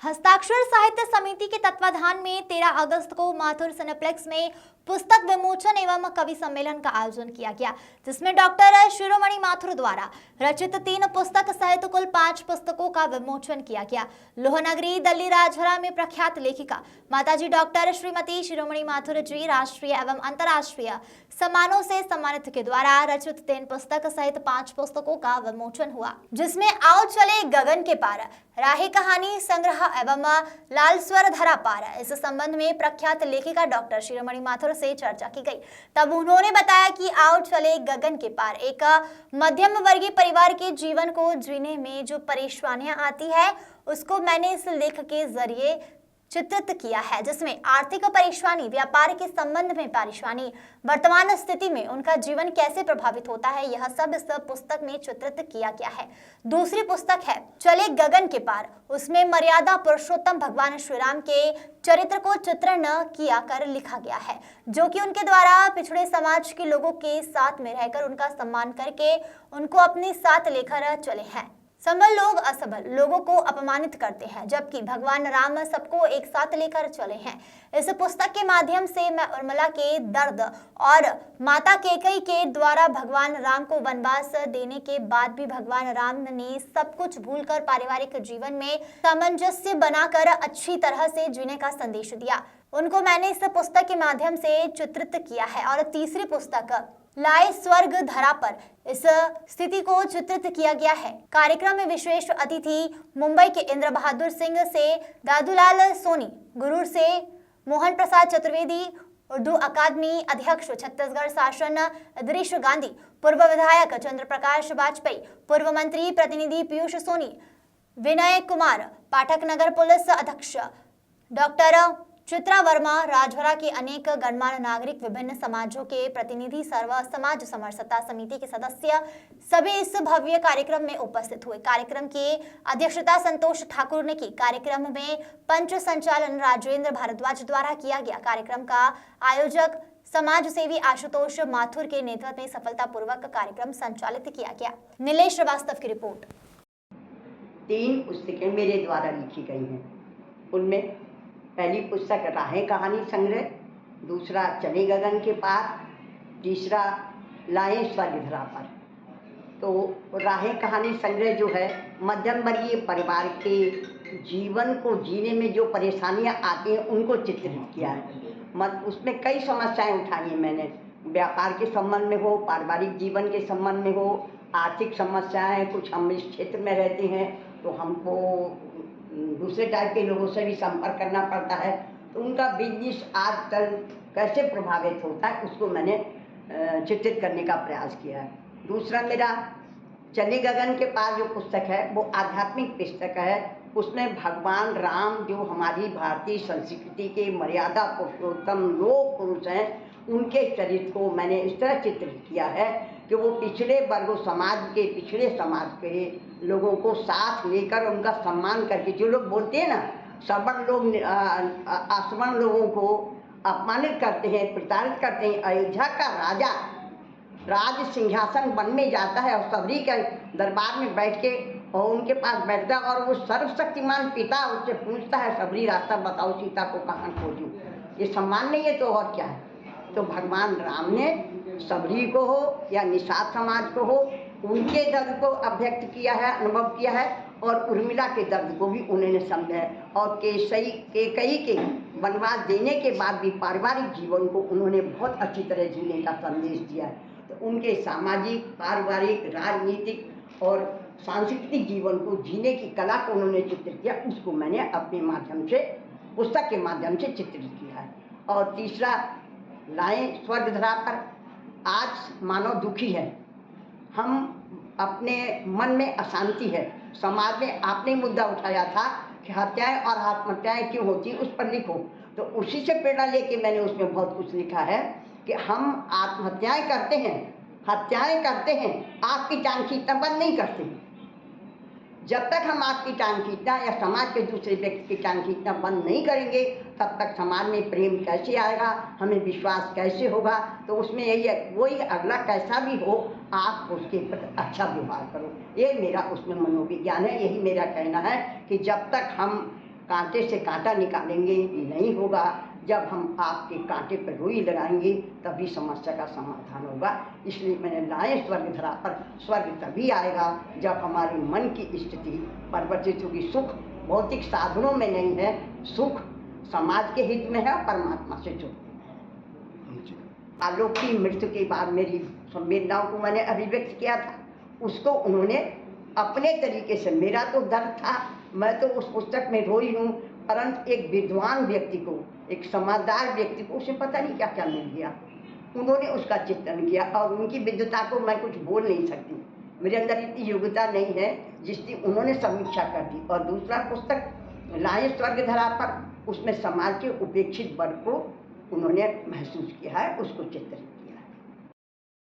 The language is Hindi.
हस्ताक्षर साहित्य समिति के तत्वाधान में 13 अगस्त को माथुर सिनेप्लेक्स में पुस्तक विमोचन एवं कवि सम्मेलन का आयोजन किया गया, जिसमें डॉक्टर शिरोमणि माथुर द्वारा रचित 3 पुस्तक सहित कुल 5 पुस्तकों का विमोचन किया गया। लोहनगरी दिल्ली राजभरा में प्रख्यात लेखिका माताजी डॉक्टर श्रीमती शिरोमणि माथुर जी राष्ट्रीय एवं अंतर्राष्ट्रीय सम्मानों से सम्मानित के द्वारा रचित 3 पुस्तक सहित 5 पुस्तकों का विमोचन हुआ, जिसमें आओ चले गगन के पार, राहे कहानी संग्रह एवं लाल स्वर धरा पार। इस संबंध में प्रख्यात लेखिका डॉक्टर शिरोमणि माथुर से चर्चा की गई। तब उन्होंने बताया कि आओ चले गगन के पार एक मध्यम वर्गीय परिवार के जीवन को जीने में जो परेशानियां आती है उसको मैंने इस लेख के जरिए चित्रित किया है, जिसमें आर्थिक परेशानी, व्यापार के संबंध में परेशानी, वर्तमान स्थिति में उनका जीवन कैसे प्रभावित होता है, यह सब इस पुस्तक में चित्रित किया गया है। दूसरी पुस्तक है चले गगन के पार, उसमें मर्यादा पुरुषोत्तम भगवान श्री राम के चरित्र को चित्रण किया कर लिखा गया है, जो कि उनके द्वारा पिछड़े समाज के लोगों के साथ में रहकर उनका सम्मान करके उनको अपने साथ लेकर चले हैं। सबल लोग असबल लोगों को अपमानित करते हैं, जबकि भगवान राम सबको एक साथ लेकर चले हैं। इस पुस्तक के माध्यम से मैं उर्मिला के दर्द और माता कैकेयी के द्वारा भगवान राम को वनवास देने के बाद भी भगवान राम ने सब कुछ भूलकर पारिवारिक जीवन में सामंजस्य बनाकर अच्छी तरह से जीने का संदेश दिया, उनको मैंने इस पुस्तक के माध्यम से चित्रित किया है। और तीसरी पुस्तक लाए स्वर्ग धरा पर इस स्थिति को चित्रित किया गया है। कार्यक्रम में विशेष अतिथि मुंबई के इंद्र बहादुर सिंह से दादूलाल सोनी, गुरूर से मोहन प्रसाद चतुर्वेदी, उर्दू अकादमी अध्यक्ष छत्तीसगढ़ शासन अदरीश गांधी, पूर्व विधायक चंद्र प्रकाश वाजपेयी, पूर्व मंत्री प्रतिनिधि पीयूष सोनी, विनय कुमार पाठक, नगर पुलिस अध्यक्ष डॉक्टर चित्रा वर्मा, राजभरा के अनेक गणमान्य नागरिक, विभिन्न समाजों के प्रतिनिधि, सर्व समाज समरसता समिति के सदस्य सभी इस भव्य कार्यक्रम में उपस्थित हुए। कार्यक्रम की अध्यक्षता संतोष ठाकुर ने की। कार्यक्रम में पंच संचालन राजेंद्र भारद्वाज द्वारा किया गया। कार्यक्रम का आयोजक समाज सेवी आशुतोष माथुर के नेतृत्व में सफलतापूर्वक कार्यक्रम संचालित किया गया। नीलेश श्रीवास्तव की रिपोर्ट। 3 पुस्तकें मेरे द्वारा लिखी गई हैं। उनमें पहली पुस्तक राहे कहानी संग्रह, दूसरा चले गगन के पार, तीसरा लाए स्वर्ग धरा पर। तो राहे कहानी संग्रह जो है मध्यम वर्गीय परिवार के जीवन को जीने में जो परेशानियां आती हैं उनको चित्रित किया है। उसमें कई समस्याएं उठाई हैं मैंने, व्यापार के संबंध में हो, पारिवारिक जीवन के संबंध में हो, आर्थिक समस्याएं, कुछ हम इस क्षेत्र में रहते हैं तो हमको दूसरे टाइप के लोगों से भी संपर्क करना पड़ता है, तो उनका बिजनेस आजकल कैसे प्रभावित होता है उसको मैंने चित्रित करने का प्रयास किया है। दूसरा मेरा चले गगन के पार जो पुस्तक है वो आध्यात्मिक पुस्तक है। उसमें भगवान राम जो हमारी भारतीय संस्कृति के मर्यादा पुरुषोत्तम लोक पुरुष हैं, उनके चरित्र को मैंने इस तरह चित्रित किया है कि वो पिछड़े वर्गों पिछड़े समाज के लोगों को साथ लेकर उनका सम्मान करके, जो लोग बोलते हैं ना सबल लोग असमन लोगों को अपमानित करते हैं, प्रताड़ित करते हैं। अयोध्या का राजा राज सिंहासन वन में जाता है और सबरी के दरबार में बैठ के और उनके पास बैठता है और वो सर्वशक्तिमान पिता उससे पूछता है सबरी रास्ता बताओ, सीता को कहाँ खोजूं। ये सम्मान नहीं है तो और क्या है। तो भगवान राम ने सबरी को हो या निषाद समाज को हो, उनके दर्द को अभिव्यक्त किया है, अनुभव किया है, और उर्मिला के दर्द को भी उन्होंने समझा है। और कैकेयी के वनवास देने के बाद भी पारिवारिक जीवन को उन्होंने बहुत अच्छी तरह जीने का संदेश दिया है। तो उनके सामाजिक, पारिवारिक, राजनीतिक और सांस्कृतिक जीवन को जीने की कला को उन्होंने चित्रित किया, उसको मैंने अपने माध्यम से, पुस्तक के माध्यम से चित्रित किया है। और तीसरा लाए स्वर्ग धरा पर, आज मानव दुखी है, हम अपने मन में अशांति है, समाज में आपने मुद्दा उठाया था कि हत्याएं और आत्महत्याएं क्यों होती, उस पर लिखो। तो उसी से प्रेरणा लेके मैंने उसमें बहुत कुछ लिखा है कि हम आत्महत्याएं करते हैं, हत्याएं करते हैं, आग की टांग खींचना बंद नहीं करते। जब तक हम आग की टांग खींचना या समाज के दूसरे व्यक्ति की टांग खींचना बंद नहीं करेंगे, तब तक समाज में प्रेम कैसे आएगा, हमें विश्वास कैसे होगा। तो उसमें यही है, कोई अगला कैसा भी हो, आप उसके प्रति अच्छा व्यवहार करो। ये मेरा उसमें मनोविज्ञान है। यही मेरा कहना है कि जब तक हम कांटे से कांटा निकालेंगे नहीं होगा। जब हम आपके कांटे पर रुई लगाएंगे तभी समस्या का समाधान होगा। इसलिए मैंने लाए स्वर्ग धरा पर। स्वर्ग तभी आएगा जब हमारे मन की स्थिति परिवर्तित होगी। सुख भौतिक साधनों में नहीं है, सुख समाज के हित में है और परमात्मा से जुड़। आलोक की मृत्यु के बाद मेरी संवेदनाओं को मैंने अभिव्यक्त किया था, उसको उन्होंने अपने तरीके से, मेरा तो दर्द था, मैं तो उस पुस्तक में रोई हूँ, परंतु एक विद्वान व्यक्ति को, एक समझदार व्यक्ति को उसे पता नहीं क्या क्या मिल गया, उन्होंने उसका चित्रण किया। और उनकी विद्वता को मैं कुछ बोल नहीं सकती, मेरे अंदर इतनी योग्यता नहीं है जिसकी उन्होंने समीक्षा कर दी। और दूसरा पुस्तक लाए स्वर्ग धरा पर, उसमें समाज के उपेक्षित वर्ग को उन्होंने महसूस किया है, उसको चित्रित